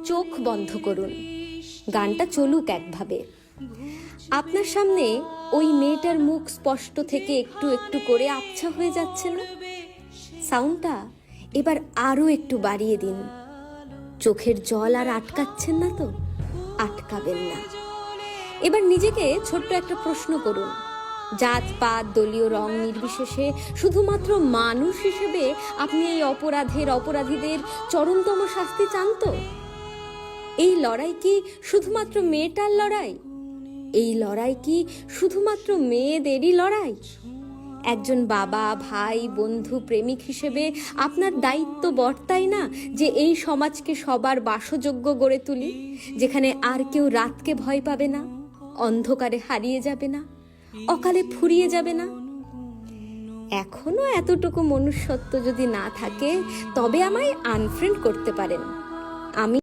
চোখ বন্ধ করুন, গানটা চলুক একভাবে। আপনার সামনে ওই মেয়েটার মুখ স্পষ্ট থেকে একটু একটু করে আবছা হয়ে যাচ্ছে না? সাউন্ডটা এবার আরো একটু বাড়িয়ে দিন। চোখের জল আর আটকাচ্ছেন না তো? আটকাবেন না। এবার নিজেকে ছোট্ট একটা প্রশ্ন করুন। জাতপাত দলীয় রং নির্বিশেষে শুধুমাত্র মানুষ হিসেবে আপনি এই অপরাধীদের চরমতম শাস্তি চান তো? এই লড়াই কি শুধুমাত্র মেয়েটার লড়াই? এই লড়াই কি শুধুমাত্র মেয়েদেরই লড়াই? একজন বাবা, ভাই, বন্ধু, প্রেমিক হিসেবে আপনার দায়িত্ব বর্তায় না যে এই সমাজকে সবার বাসযোগ্য গড়ে তুলি, যেখানে আর কেউ রাতকে ভয় পাবে না, অন্ধকারে হারিয়ে যাবে না, অকালে ফুরিয়ে যাবে না? এখনো এতটুকু মনুষ্যত্ব যদি না থাকে তবে আমায় আনফ্রেন্ড করতে পারেন। আমি